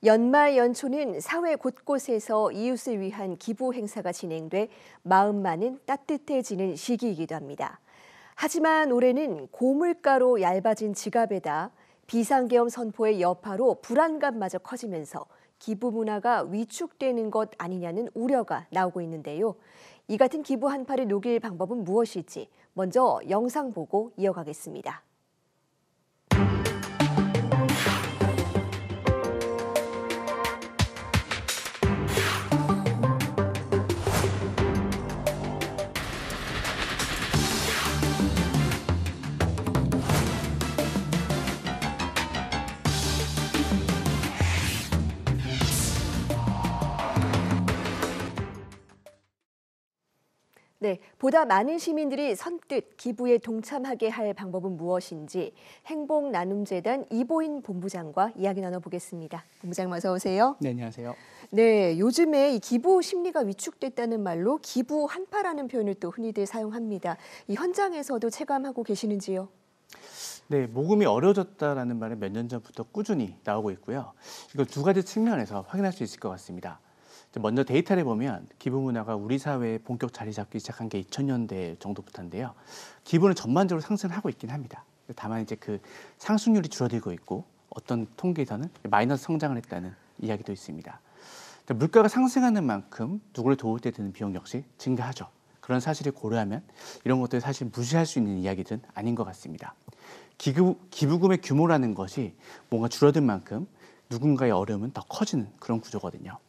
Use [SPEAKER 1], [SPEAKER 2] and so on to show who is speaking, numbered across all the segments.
[SPEAKER 1] 연말 연초는 사회 곳곳에서 이웃을 위한 기부 행사가 진행돼 마음만은 따뜻해지는 시기이기도 합니다. 하지만 올해는 고물가로 얇아진 지갑에다 비상계엄 선포의 여파로 불안감마저 커지면서 기부 문화가 위축되는 것 아니냐는 우려가 나오고 있는데요. 이 같은 기부 한파를 녹일 방법은 무엇일지 먼저 영상 보고 이어가겠습니다. 네, 보다 많은 시민들이 선뜻 기부에 동참하게 할 방법은 무엇인지 행복나눔재단 이보인 본부장과 이야기 나눠보겠습니다. 본부장님 어서 오세요.
[SPEAKER 2] 네, 안녕하세요.
[SPEAKER 1] 네, 요즘에 이 기부 심리가 위축됐다는 말로 기부 한파라는 표현을 또 흔히들 사용합니다. 이 현장에서도 체감하고 계시는지요?
[SPEAKER 2] 네, 모금이 어려워졌다라는 말은 몇 년 전부터 꾸준히 나오고 있고요. 이걸 두 가지 측면에서 확인할 수 있을 것 같습니다. 먼저 데이터를 보면 기부 문화가 우리 사회에 본격 자리 잡기 시작한 게 2000년대 정도부터인데요. 기부는 전반적으로 상승하고 있긴 합니다. 다만 이제 그 상승률이 줄어들고 있고 어떤 통계에서는 마이너스 성장을 했다는 이야기도 있습니다. 물가가 상승하는 만큼 누구를 도울 때 드는 비용 역시 증가하죠. 그런 사실을 고려하면 이런 것들을 사실 무시할 수 있는 이야기들은 아닌 것 같습니다. 기부금의 규모라는 것이 뭔가 줄어든 만큼 누군가의 어려움은 더 커지는 그런 구조거든요.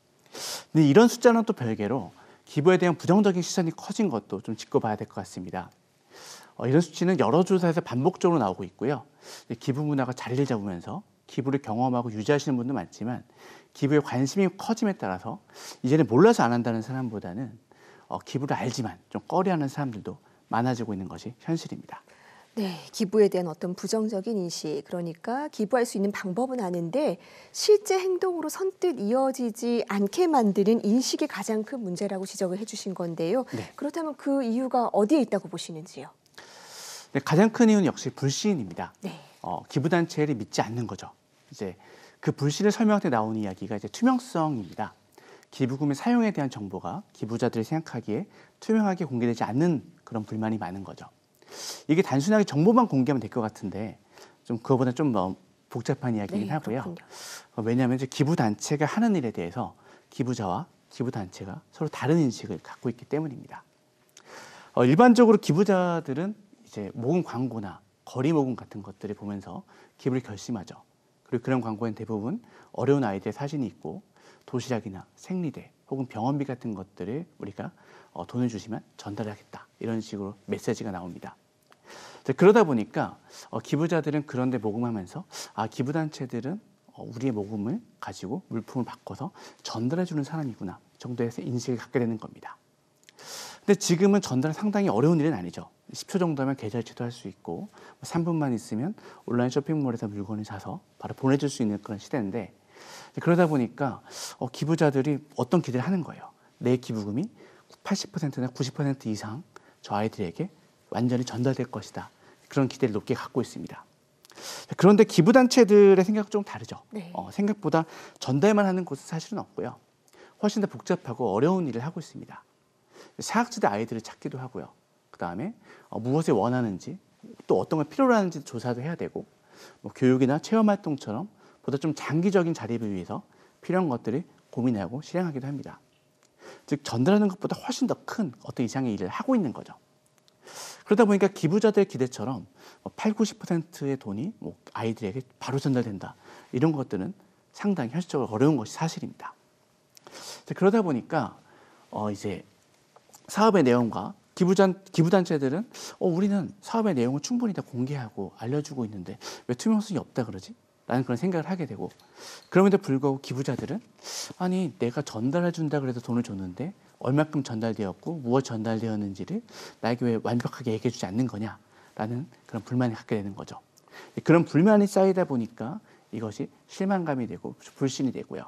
[SPEAKER 2] 근데 이런 숫자는 또 별개로 기부에 대한 부정적인 시선이 커진 것도 좀 짚어봐야 될 것 같습니다. 이런 수치는 여러 조사에서 반복적으로 나오고 있고요. 기부 문화가 자리를 잡으면서 기부를 경험하고 유지하시는 분도 많지만 기부에 관심이 커짐에 따라서 이제는 몰라서 안 한다는 사람보다는 기부를 알지만 좀 꺼려하는 사람들도 많아지고 있는 것이 현실입니다.
[SPEAKER 1] 네, 기부에 대한 어떤 부정적인 인식, 그러니까 기부할 수 있는 방법은 아는데 실제 행동으로 선뜻 이어지지 않게 만드는 인식이 가장 큰 문제라고 지적을 해주신 건데요.
[SPEAKER 2] 네.
[SPEAKER 1] 그렇다면 그 이유가 어디에 있다고 보시는지요?
[SPEAKER 2] 네, 가장 큰 이유는 역시 불신입니다.
[SPEAKER 1] 네.
[SPEAKER 2] 기부단체를 믿지 않는 거죠. 이제 그 불신을 설명할 때 나오는 이야기가 이제 투명성입니다. 기부금의 사용에 대한 정보가 기부자들이 생각하기에 투명하게 공개되지 않는 그런 불만이 많은 거죠. 이게 단순하게 정보만 공개하면 될 것 같은데 좀 그거보다 좀 더 복잡한 이야기이긴
[SPEAKER 1] 네,
[SPEAKER 2] 하고요.
[SPEAKER 1] 그렇군요.
[SPEAKER 2] 왜냐하면 이제 기부단체가 하는 일에 대해서 기부자와 기부단체가 서로 다른 인식을 갖고 있기 때문입니다. 일반적으로 기부자들은 이제 모금 광고나 거리 모금 같은 것들을 보면서 기부를 결심하죠. 그리고 그런 광고엔 대부분 어려운 아이들의 사진이 있고 도시락이나 생리대 혹은 병원비 같은 것들을 우리가 돈을 주시면 전달하겠다 이런 식으로 메시지가 나옵니다. 그러다 보니까 기부자들은 그런데 모금하면서 기부단체들은 우리의 모금을 가지고 물품을 바꿔서 전달해주는 사람이구나 정도의 인식을 갖게 되는 겁니다. 근데 지금은 전달은 상당히 어려운 일은 아니죠. 10초 정도면 계좌이체도 할 수 있고 3분만 있으면 온라인 쇼핑몰에서 물건을 사서 바로 보내줄 수 있는 그런 시대인데 그러다 보니까 기부자들이 어떤 기대를 하는 거예요. 내 기부금이 80%나 90% 이상 저 아이들에게 완전히 전달될 것이다. 그런 기대를 높게 갖고 있습니다. 그런데 기부단체들의 생각은 좀 다르죠.
[SPEAKER 1] 네.
[SPEAKER 2] 생각보다 전달만 하는 곳은 사실은 없고요. 훨씬 더 복잡하고 어려운 일을 하고 있습니다. 사각지대 아이들을 찾기도 하고요. 그다음에 무엇을 원하는지 또 어떤 걸 필요로 하는지 조사도 해야 되고 교육이나 체험활동처럼 보다 좀 장기적인 자립을 위해서 필요한 것들을 고민하고 실행하기도 합니다. 즉 전달하는 것보다 훨씬 더 큰 어떤 이상의 일을 하고 있는 거죠. 그러다 보니까 기부자들의 기대처럼 8, 90%의 돈이 아이들에게 바로 전달된다. 이런 것들은 상당히 현실적으로 어려운 것이 사실입니다. 그러다 보니까 이제 사업의 내용과 기부단체들은 우리는 사업의 내용을 충분히 다 공개하고 알려주고 있는데 왜 투명성이 없다 그러지? 라는 그런 생각을 하게 되고 그럼에도 불구하고 기부자들은 아니 내가 전달해 준다 그래서 돈을 줬는데 얼마큼 전달되었고 무엇 전달되었는지를 나에게 왜 완벽하게 얘기해 주지 않는 거냐라는 그런 불만을 갖게 되는 거죠. 그런 불만이 쌓이다 보니까 이것이 실망감이 되고 불신이 되고요.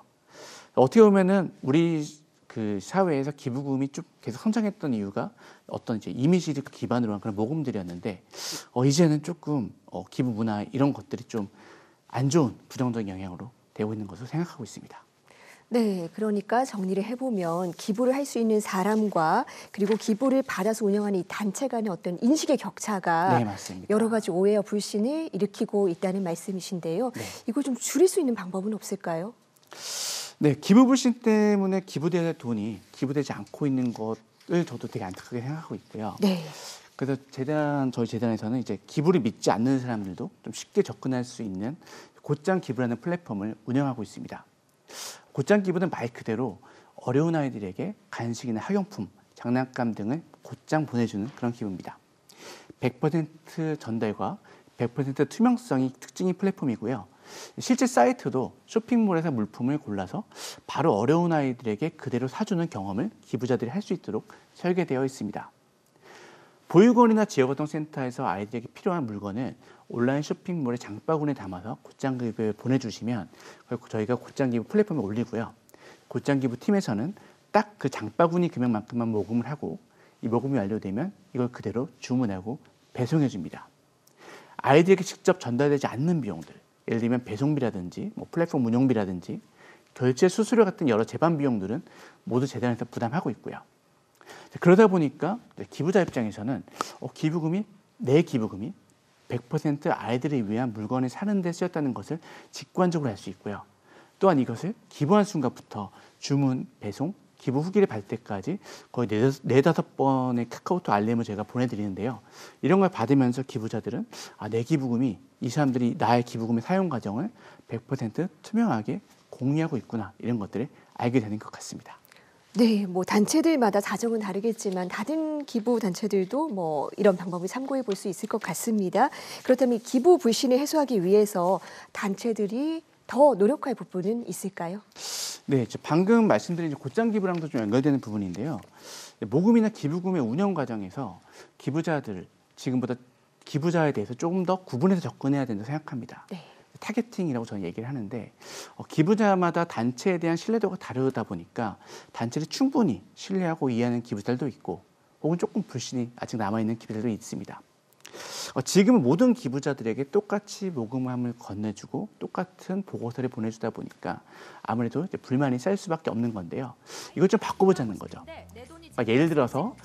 [SPEAKER 2] 어떻게 보면은 우리 그 사회에서 기부금이 쭉 계속 성장했던 이유가 어떤 이제 이미지를 기반으로 한 그런 모금들이었는데 이제는 조금 기부 문화 이런 것들이 좀 안 좋은 부정적인 영향으로 되고 있는 것으로 생각하고 있습니다.
[SPEAKER 1] 네, 그러니까 정리를 해보면 기부를 할 수 있는 사람과 그리고 기부를 받아서 운영하는 이 단체 간의 어떤 인식의 격차가
[SPEAKER 2] 네, 맞습니다.
[SPEAKER 1] 여러 가지 오해와 불신을 일으키고 있다는 말씀이신데요.
[SPEAKER 2] 네.
[SPEAKER 1] 이걸 좀 줄일 수 있는 방법은 없을까요?
[SPEAKER 2] 네, 기부 불신 때문에 기부돼야 될 돈이 기부되지 않고 있는 것을 저도 되게 안타깝게 생각하고 있고요.
[SPEAKER 1] 네.
[SPEAKER 2] 그래서 저희 재단에서는 이제 기부를 믿지 않는 사람들도 좀 쉽게 접근할 수 있는 곧장 기부라는 플랫폼을 운영하고 있습니다. 곧장 기부는 말 그대로 어려운 아이들에게 간식이나 학용품, 장난감 등을 곧장 보내주는 그런 기부입니다. 100% 전달과 100% 투명성이 특징인 플랫폼이고요. 실제 사이트도 쇼핑몰에서 물품을 골라서 바로 어려운 아이들에게 그대로 사주는 경험을 기부자들이 할 수 있도록 설계되어 있습니다. 보육원이나 지역활동센터에서 아이들에게 필요한 물건을 온라인 쇼핑몰의 장바구니에 담아서 곧장기부에 보내주시면 저희가 곧장기부 플랫폼에 올리고요. 곧장기부 팀에서는 딱 그 장바구니 금액만큼만 모금을 하고 이 모금이 완료되면 이걸 그대로 주문하고 배송해 줍니다. 아이들에게 직접 전달되지 않는 비용들, 예를 들면 배송비라든지 플랫폼 운영비라든지 결제 수수료 같은 여러 제반 비용들은 모두 재단에서 부담하고 있고요. 그러다 보니까 기부자 입장에서는 내 기부금이 100% 아이들을 위한 물건을 사는 데 쓰였다는 것을 직관적으로 알 수 있고요. 또한 이것을 기부한 순간부터 주문, 배송, 기부 후기를 받을 때까지 거의 4-5번의 카카오톡 알림을 제가 보내드리는데요. 이런 걸 받으면서 기부자들은 내 기부금이 이 사람들이 나의 기부금의 사용 과정을 100% 투명하게 공유하고 있구나, 이런 것들을 알게 되는 것 같습니다.
[SPEAKER 1] 네, 단체들마다 사정은 다르겠지만 다른 기부 단체들도 이런 방법을 참고해 볼 수 있을 것 같습니다. 그렇다면 기부 불신을 해소하기 위해서 단체들이 더 노력할 부분은 있을까요?
[SPEAKER 2] 네, 방금 말씀드린 곧장 기부랑도 좀 연결되는 부분인데요. 모금이나 기부금의 운영 과정에서 기부자들, 지금보다 기부자에 대해서 조금 더 구분해서 접근해야 된다고 생각합니다.
[SPEAKER 1] 네.
[SPEAKER 2] 타겟팅이라고 저는 얘기를 하는데 기부자마다 단체에 대한 신뢰도가 다르다 보니까 단체를 충분히 신뢰하고 이해하는 기부자들도 있고 혹은 조금 불신이 아직 남아있는 기부자들도 있습니다. 지금은 모든 기부자들에게 똑같이 모금함을 건네주고 똑같은 보고서를 보내주다 보니까 아무래도 이제 불만이 쌓일 수밖에 없는 건데요. 이걸 좀 바꿔보자는 거죠. 예를 들어서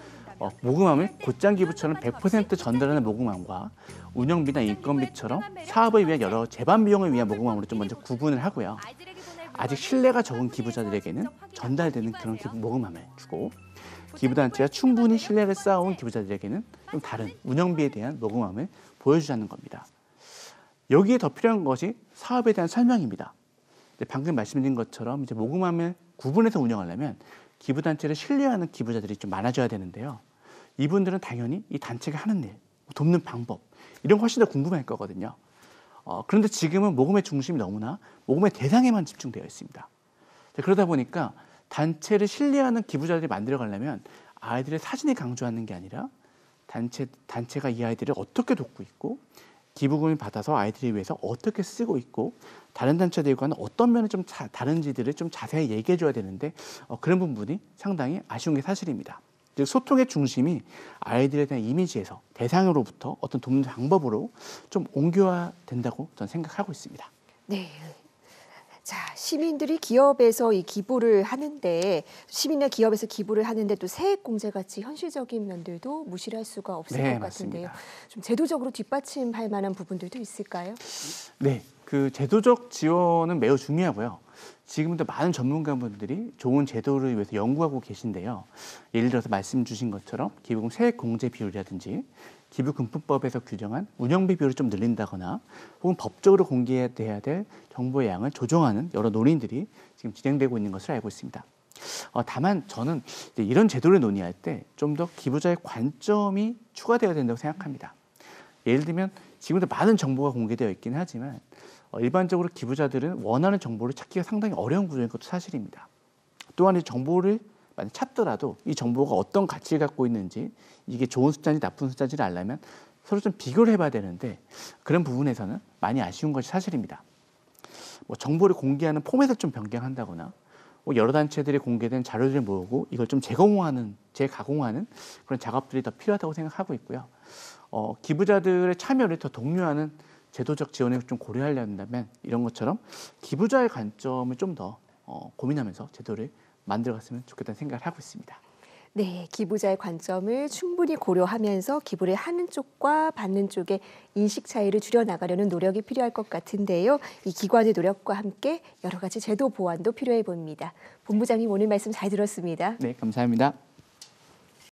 [SPEAKER 2] 모금함을 곧장 기부처럼 100% 전달하는 모금함과 운영비나 인건비처럼 사업을 위한 여러 제반 비용을 위한 모금함으로 좀 먼저 구분을 하고요. 아직 신뢰가 적은 기부자들에게는 전달되는 그런 모금함을 주고, 기부단체가 충분히 신뢰를 쌓아온 기부자들에게는 좀 다른 운영비에 대한 모금함을 보여주자는 겁니다. 여기에 더 필요한 것이 사업에 대한 설명입니다. 방금 말씀드린 것처럼 이제 모금함을 구분해서 운영하려면 기부단체를 신뢰하는 기부자들이 좀 많아져야 되는데요. 이분들은 당연히 이 단체가 하는 일, 돕는 방법, 이런 거 훨씬 더 궁금할 거거든요. 그런데 지금은 모금의 중심이 너무나 모금의 대상에만 집중되어 있습니다. 그러다 보니까 단체를 신뢰하는 기부자들이 만들어가려면 아이들의 사진을 강조하는 게 아니라 단체가 이 아이들을 어떻게 돕고 있고 기부금을 받아서 아이들을 위해서 어떻게 쓰고 있고 다른 단체들과는 어떤 면이 좀 다른지들을 좀 자세히 얘기해 줘야 되는데 그런 부분이 상당히 아쉬운 게 사실입니다. 즉 소통의 중심이 아이들에 대한 이미지에서 대상으로부터 어떤 돕는 방법으로 좀 옮겨야 된다고 저는 생각하고 있습니다.
[SPEAKER 1] 네. 자, 시민들이 기업에서 이 기부를 하는데 시민이나 기업에서 기부를 하는데 또 세액 공제 같이 현실적인 면들도 무시할 수가 없을 것 같은데요. 좀 제도적으로 뒷받침할 만한 부분들도 있을까요?
[SPEAKER 2] 네, 그 제도적 지원은 매우 중요하고요. 지금도 많은 전문가분들이 좋은 제도를 위해서 연구하고 계신데요. 예를 들어서 말씀 주신 것처럼 기부금 세액 공제 비율이라든지 기부금품법에서 규정한 운영비 비율을 좀 늘린다거나 혹은 법적으로 공개돼야 될 정보의 양을 조정하는 여러 논의들이 지금 진행되고 있는 것을 알고 있습니다. 다만 저는 이런 제도를 논의할 때 좀 더 기부자의 관점이 추가되어야 된다고 생각합니다. 예를 들면 지금도 많은 정보가 공개되어 있긴 하지만 일반적으로 기부자들은 원하는 정보를 찾기가 상당히 어려운 구조인 것도 사실입니다. 또한 이 정보를 만약 찾더라도 이 정보가 어떤 가치를 갖고 있는지 이게 좋은 숫자인지 나쁜 숫자인지를 알려면 서로 좀 비교를 해봐야 되는데 그런 부분에서는 많이 아쉬운 것이 사실입니다. 정보를 공개하는 포맷을 좀 변경한다거나 여러 단체들이 공개된 자료들을 모으고 이걸 좀 재가공하는 그런 작업들이 더 필요하다고 생각하고 있고요. 기부자들의 참여를 더 독려하는 제도적 지원을 좀 고려하려면 이런 것처럼 기부자의 관점을 좀 더 고민하면서 제도를 만들어갔으면 좋겠다는 생각을 하고 있습니다.
[SPEAKER 1] 네, 기부자의 관점을 충분히 고려하면서 기부를 하는 쪽과 받는 쪽의 인식 차이를 줄여나가려는 노력이 필요할 것 같은데요. 이 기관의 노력과 함께 여러 가지 제도 보완도 필요해 보입니다. 본부장님 오늘 말씀 잘 들었습니다.
[SPEAKER 2] 네, 감사합니다.